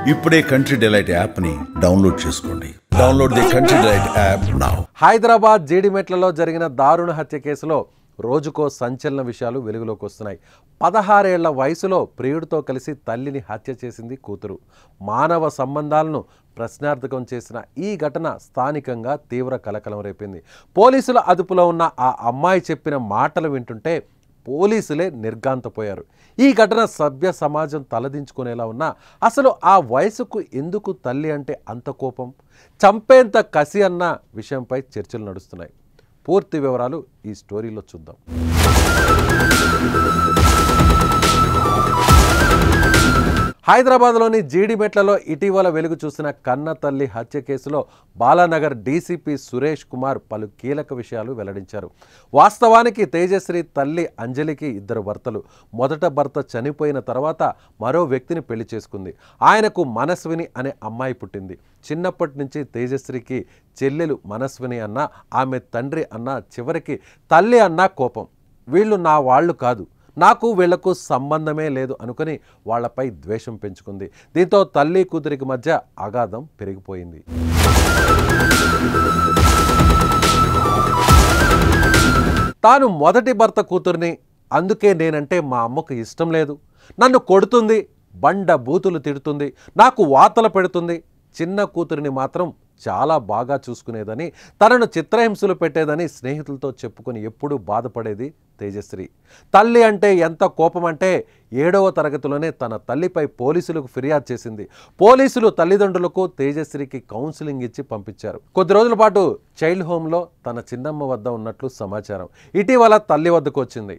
ఇప్పుడే Country Delight app ని download చేసుకోండి. Download the Country Delight app now. Hyderabad జీడిమెట్లలో జరిగిన దారుణ హత్య కేసులో రోజుకో సంచలన విషయాలు వెలుగులోకి వస్తున్నాయి. 16 ఏళ్ల వయసులో ప్రియుడితో కలిసి తల్లిని హత్య చేసింది కూతురు. మానవ సంబంధాలను ప్రశ్నార్థకం చేసిన ఈ ఘటన స్థానికంగా తీవ్ర కలకలం రేపింది. పోలీసుల అదుపులో ఉన్న ఆ అమ్మాయి చెప్పిన మాటలు వింటుంటే పోలీసులే నిర్ఘాంతపోయారు. ఈ ఘటన సభ్య సమాజం తలదించుకునేలా ఉన్నా అసలు ఆ వయసుకు ఎందుకు తల్లి అంటే అంత కోపం, చంపేంత కసి అన్న విషయంపై చర్చలు నడుస్తున్నాయి. పూర్తి వివరాలు ఈ స్టోరీలో చూద్దాం. హైదరాబాద్లోని జీడిమెట్లలో ఇటీవల వెలుగు చూసిన కన్న తల్లి హత్య కేసులో బాలానగర్ డీసీపీ సురేష్ కుమార్ పలు కీలక విషయాలు వెల్లడించారు. వాస్తవానికి తేజశ్రీ తల్లి అంజలికి 2 భర్తలు. మొదట భర్త చనిపోయిన తర్వాత మరో వ్యక్తిని పెళ్లి చేసుకుంది. ఆయనకు మనస్విని అనే అమ్మాయి పుట్టింది. చిన్నప్పటి నుంచి తేజశ్రీకి చెల్లెలు మనస్విని అన్నా, ఆమె తండ్రి అన్నా, చివరికి తల్లి అన్నా కోపం. వీళ్ళు నా వాళ్ళు కాదు, నాకు వీళ్లకు సంబంధమే లేదు అనుకుని వాళ్లపై ద్వేషం పెంచుకుంది. దీంతో తల్లి కూతురికి మధ్య అగాధం పెరిగిపోయింది. తాను మొదటి భర్త కూతుర్ని, అందుకే నేనంటే మా అమ్మకు ఇష్టం లేదు, నన్ను కొడుతుంది, బండ బూతులు తిడుతుంది, నాకు వాతలు పెడుతుంది, చిన్న కూతురిని మాత్రం చాలా బాగా చూసుకునేదని, తనను చిత్రహింసలు పెట్టేదని స్నేహితులతో చెప్పుకుని ఎప్పుడూ బాధపడేది తేజశ్రీ. తల్లి అంటే ఎంత కోపం అంటే 7వ తరగతిలోనే తన తల్లిపై పోలీసులకు ఫిర్యాదు చేసింది. పోలీసులు తల్లిదండ్రులకు తేజశ్రీకి కౌన్సిలింగ్ ఇచ్చి పంపించారు. కొద్ది రోజుల పాటు చైల్డ్ హోమ్లో తన చిన్నమ్మ వద్ద ఉన్నట్లు సమాచారం. ఇటీవల తల్లి వద్దకు వచ్చింది.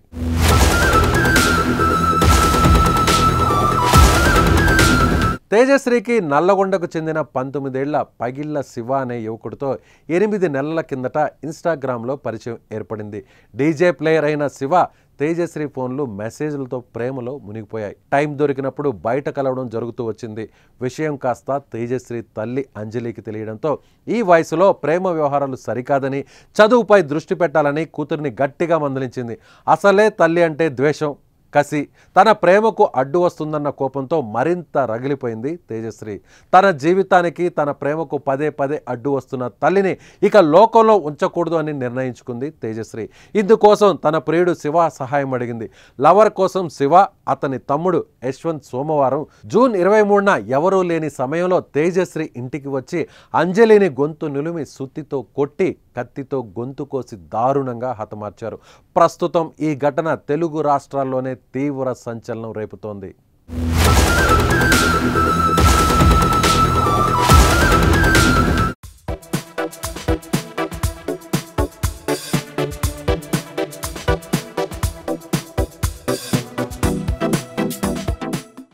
తేజశ్రీకి నల్లగొండకు చెందిన 19 ఏళ్ల పగిళ్ల శివ అనే యువకుడితో 8 నెలల కిందట ఇన్స్టాగ్రామ్లో పరిచయం ఏర్పడింది. డీజే ప్లేయర్ అయిన శివ తేజశ్రీ ఫోన్లు మెసేజ్లతో ప్రేమలో మునిగిపోయాయి. టైం దొరికినప్పుడు బయట కలవడం జరుగుతూ వచ్చింది. విషయం కాస్త తేజశ్రీ తల్లి అంజలికి తెలియడంతో ఈ వయసులో ప్రేమ వ్యవహారాలు సరికాదని, చదువుపై దృష్టి పెట్టాలని కూతురిని గట్టిగా మందలించింది. అసలే తల్లి అంటే ద్వేషం, కసి, తన ప్రేమకు అడ్డు వస్తుందన్న కోపంతో మరింత రగిలిపోయింది తేజశ్రీ. తన జీవితానికి, తన ప్రేమకు పదే పదే అడ్డు వస్తున్న తల్లిని ఇక లోకంలో ఉంచకూడదు అని నిర్ణయించుకుంది తేజశ్రీ. ఇందుకోసం తన ప్రియుడు శివ సహాయం అడిగింది. లవర్ కోసం శివ, అతని తమ్ముడు యశ్వంత్ సోమవారం జూన్ 23న ఎవరూ లేని సమయంలో తేజశ్రీ ఇంటికి వచ్చి అంజలిని గొంతు నిలుమి సుత్తితో కొట్టి కత్తితో గొంతు కోసి దారుణంగా హతమార్చారు. ప్రస్తుతం ఈ ఘటన తెలుగు రాష్ట్రాల్లోనే తీవ్ర సంచలనం రేపుతోంది.